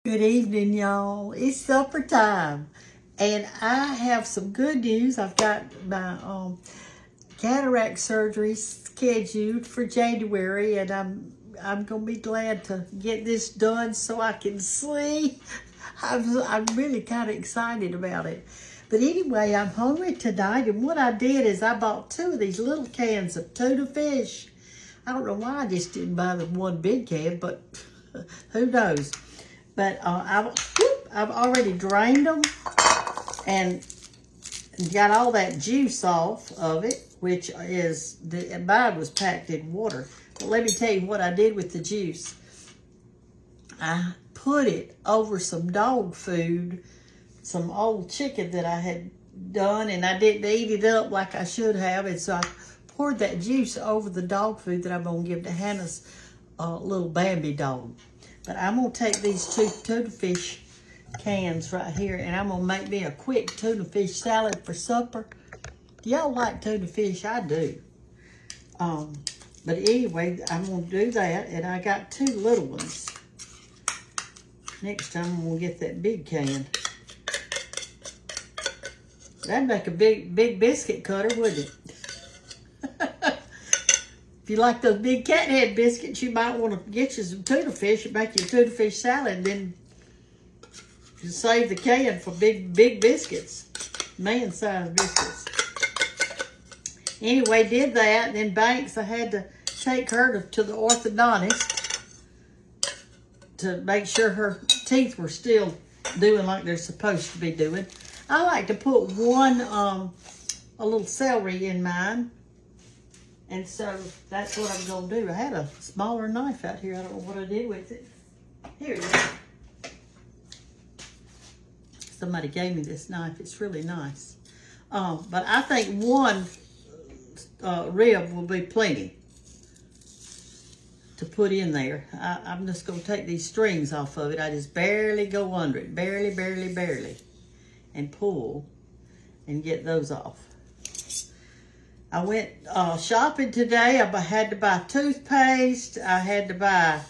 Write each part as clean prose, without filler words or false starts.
Good evening, y'all. It's supper time, and I have some good news. I've got my cataract surgery scheduled for January, and I'm gonna be glad to get this done so I can see. I'm really kind of excited about it. But anyway, I'm hungry tonight, and what I did is I bought 2 of these little cans of tuna fish. I don't know why I just didn't buy the one big can, but who knows? But I've already drained them and got all that juice off of it, which is, mine was packed in water. But let me tell you what I did with the juice. I put it over some dog food, some old chicken that I had done, and I didn't eat it up like I should have. And so I poured that juice over the dog food that I'm going to give to Hannah's little Bambi dog. But I'm going to take these 2 tuna fish cans right here, and I'm going to make me a quick tuna fish salad for supper. Do y'all like tuna fish? I do. But anyway, I'm going to do that, and I got 2 little ones. Next time, I'm going to get that big can. That'd make a big biscuit cutter, wouldn't it? If you like those big cat head biscuits, you might want to get you some tuna fish and make you a tuna fish salad, and then you save the can for big biscuits, man-sized biscuits. Anyway, did that, and then Banks, I had to take her to the orthodontist to make sure her teeth were still doing like they're supposed to be doing. I like to put a little celery in mine. And so that's what I'm going to do. I had a smaller knife out here. I don't know what I did with it. Here it is. Somebody gave me this knife. It's really nice. But I think 1 rib will be plenty to put in there. I'm just going to take these strings off of it. I just barely go under it. Barely. And pull and get those off. I went shopping today. I had to buy toothpaste. I had to buy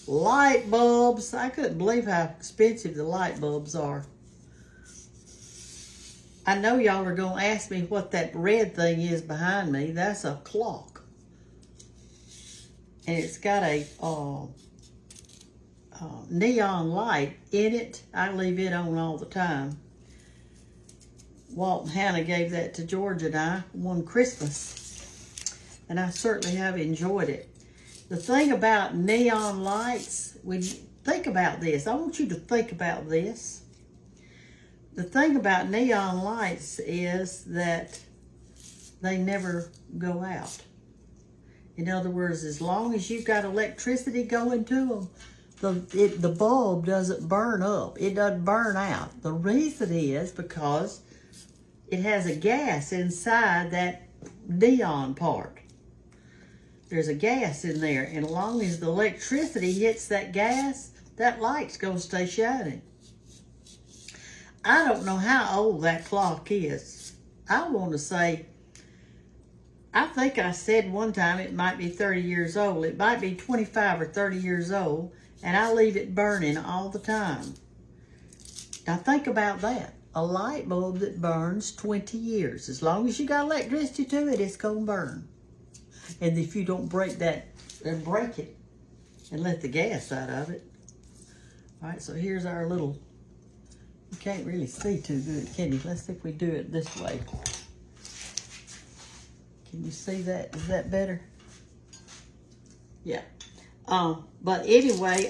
light bulbs. I couldn't believe how expensive the light bulbs are. I know y'all are going to ask me what that red thing is behind me. That's a clock. And it's got a neon light in it. I leave it on all the time. Walt and Hannah gave that to George and I one Christmas, and I certainly have enjoyed it. The thing about neon lights, when you think about this, I want you to think about this. The thing about neon lights is that they never go out. In other words, as long as you've got electricity going to them, the bulb doesn't burn up. It doesn't burn out. The reason is because it has a gas inside that neon part. There's a gas in there, and as long as the electricity hits that gas, that light's going to stay shining. I don't know how old that clock is. I want to say, I think I said one time it might be 30 years old. It might be 25 or 30 years old, and I leave it burning all the time. Now think about that. A light bulb that burns 20 years. As long as you got electricity to it, it's going to burn. And if you don't break that, then break it and let the gas out of it. All right, so here's our little, you can't really see too good, can you? Let's see if we do it this way. Can you see that? Is that better? Yeah. But anyway,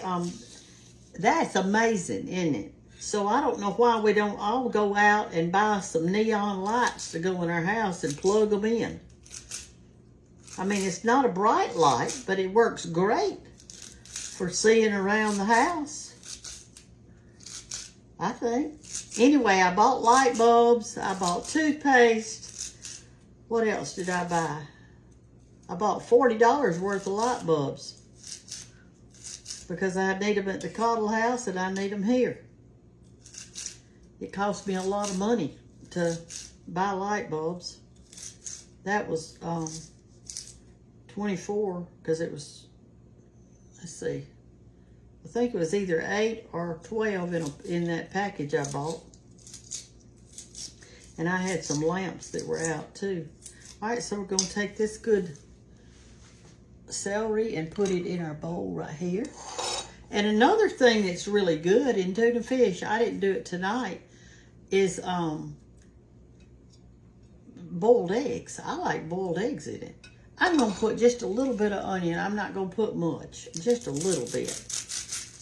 that's amazing, isn't it? So I don't know why we don't all go out and buy some neon lights to go in our house and plug them in. I mean, it's not a bright light, but it works great for seeing around the house, I think. Anyway, I bought light bulbs. I bought toothpaste. What else did I buy? I bought $40 worth of light bulbs because I need them at the Cottle house and I need them here. It cost me a lot of money to buy light bulbs. That was 24 because it was, let's see, I think it was either 8 or 12 in that package I bought. And I had some lamps that were out too. All right, so we're gonna take this good celery and put it in our bowl right here. And another thing that's really good in tuna fish, I didn't do it tonight, is boiled eggs. I like boiled eggs in it. I'm gonna put just a little bit of onion. I'm not gonna put much, just a little bit.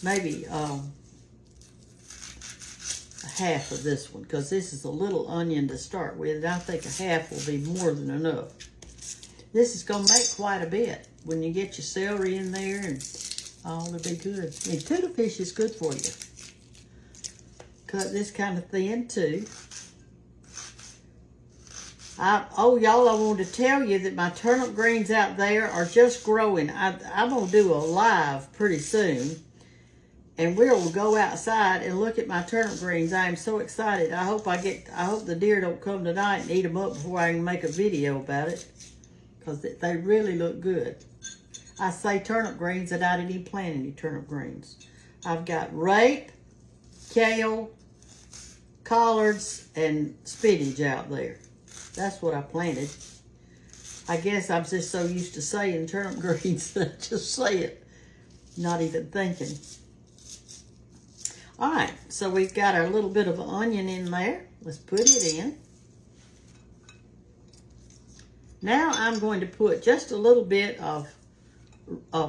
Maybe half of this one, because this is a little onion to start with, and I think a half will be more than enough. This is going to make quite a bit when you get your celery in there, and it'll be good. And tuna fish is good for you. Cut this kind of thin too. Y'all, I wanted to tell you that my turnip greens out there are just growing. I'm going to do a live pretty soon. And we'll go outside and look at my turnip greens. I am so excited. I hope the deer don't come tonight and eat them up before I can make a video about it. Because they really look good. I say turnip greens and I didn't even plant any turnip greens. I've got rape, kale, collards, and spinach out there. That's what I planted. I guess I'm just so used to saying turnip greens that I just say it. Not even thinking. All right, so we've got our little bit of onion in there. Let's put it in. Now I'm going to put just a little bit of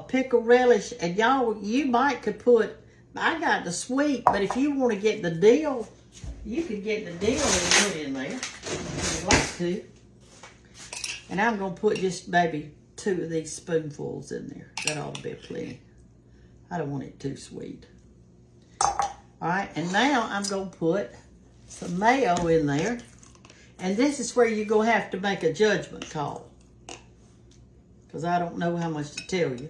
pickle relish. And y'all, you could put, I got the sweet, but if you want to get the dill, you could get the dill and put in there if you'd like to. And I'm going to put just maybe 2 of these spoonfuls in there. That ought to be plenty. I don't want it too sweet. All right, and now I'm going to put some mayo in there. And this is where you're going to have to make a judgment call. Because I don't know how much to tell you.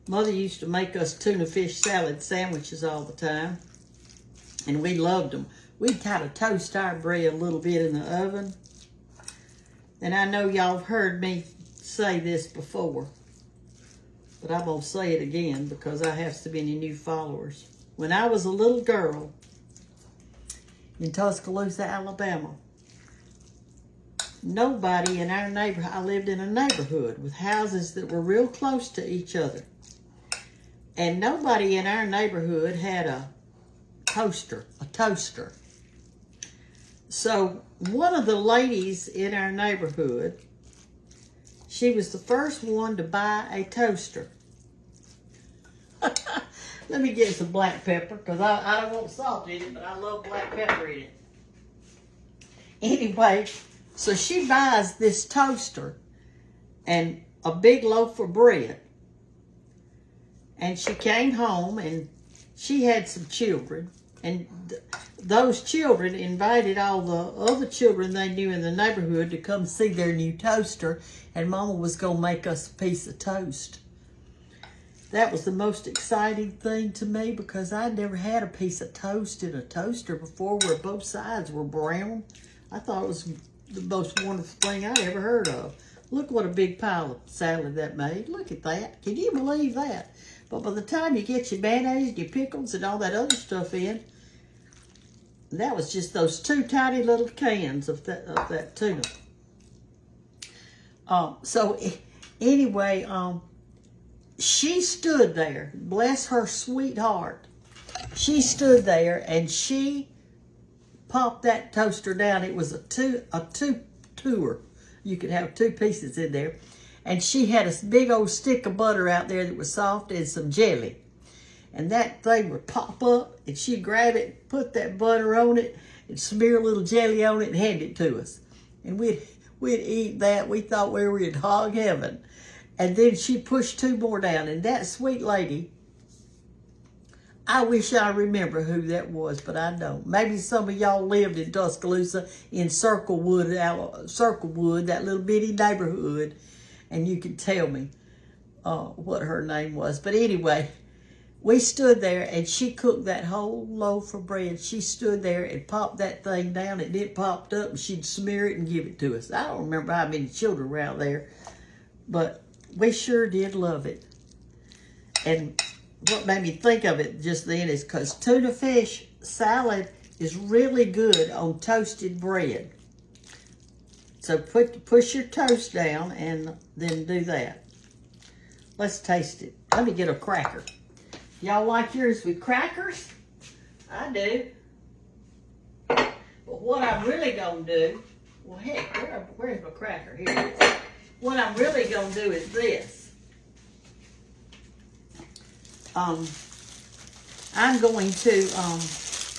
Mother used to make us tuna fish salad sandwiches all the time. And we loved them. We'd kind of toast our bread a little bit in the oven. And I know y'all have heard me say this before. But I'm going to say it again because I have so many new followers. When I was a little girl in Tuscaloosa, Alabama, nobody in our neighborhood, I lived in a neighborhood with houses that were real close to each other. And nobody in our neighborhood had a toaster. So one of the ladies in our neighborhood, she was the first one to buy a toaster. Let me get some black pepper, because I don't want salt in it, but I love black pepper in it. Anyway, so she buys this toaster and a big loaf of bread. And she came home, and she had some children. And those children invited all the other children they knew in the neighborhood to come see their new toaster. And Mama was going to make us a piece of toast. That was the most exciting thing to me because I'd never had a piece of toast in a toaster before where both sides were brown. I thought it was the most wonderful thing I'd ever heard of. Look what a big pile of salad that made. Look at that. Can you believe that? But by the time you get your mayonnaise, your pickles, and all that other stuff in, that was just those 2 tiny little cans of that tuna. So anyway, she stood there, bless her sweet heart. She stood there and she popped that toaster down. It was a two-tour. You could have 2 pieces in there. And she had a big old stick of butter out there that was soft and some jelly. And that thing would pop up and she'd grab it, put that butter on it, and smear a little jelly on it and hand it to us. And we'd eat that. We thought we were in hog heaven. And then she pushed 2 more down. And that sweet lady, I wish I remember who that was, but I don't. Maybe some of y'all lived in Tuscaloosa in Circlewood, that little bitty neighborhood, and you could tell me what her name was. But anyway, we stood there, and she cooked that whole loaf of bread. She stood there and popped that thing down, and it popped up, and she'd smear it and give it to us. I don't remember how many children were out there, but we sure did love it. And what made me think of it just then is because tuna fish salad is really good on toasted bread. So push your toast down and then do that. Let's taste it. Let me get a cracker. Y'all like yours with crackers? I do. But what I'm really gonna do, well heck, where's my cracker? Here it is. What I'm really gonna do is this. I'm going to,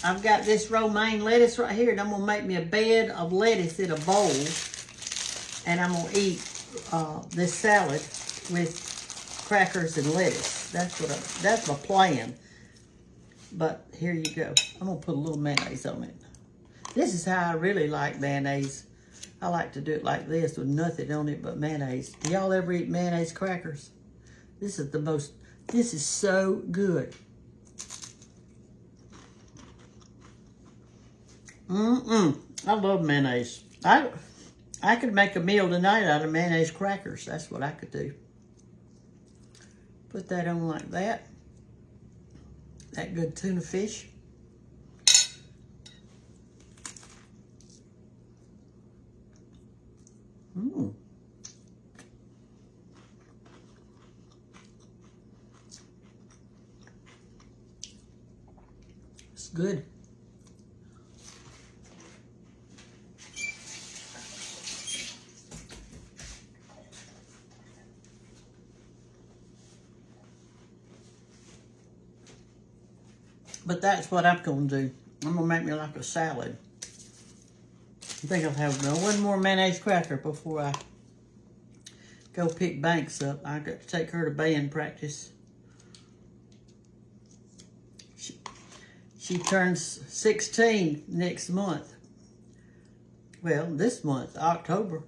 I've got this romaine lettuce right here, and I'm gonna make me a bed of lettuce in a bowl, and I'm gonna eat this salad with crackers and lettuce. That's my plan. But here you go. I'm gonna put a little mayonnaise on it. This is how I really like mayonnaise. I like to do it like this with nothing on it but mayonnaise. Do y'all ever eat mayonnaise crackers? This is so good. I love mayonnaise. I could make a meal tonight out of mayonnaise crackers. That's what I could do. Put that on like that. That good tuna fish. It's good. But that's what I'm going to do. I'm going to make me like a salad. I think I'll have one more mayonnaise cracker before I go pick Banks up. I got to take her to band practice. She turns 16 next month. Well, this month, October.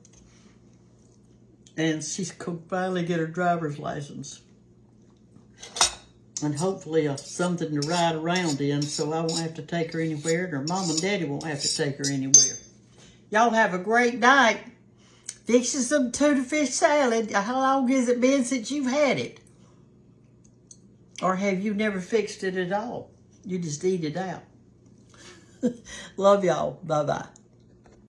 And she's going to finally get her driver's license. And hopefully something to ride around in so I won't have to take her anywhere, and her mom and daddy won't have to take her anywhere. Y'all have a great night. Fixing some tuna fish salad. How long has it been since you've had it? Or have you never fixed it at all? You just eat it out. Love y'all. Bye-bye.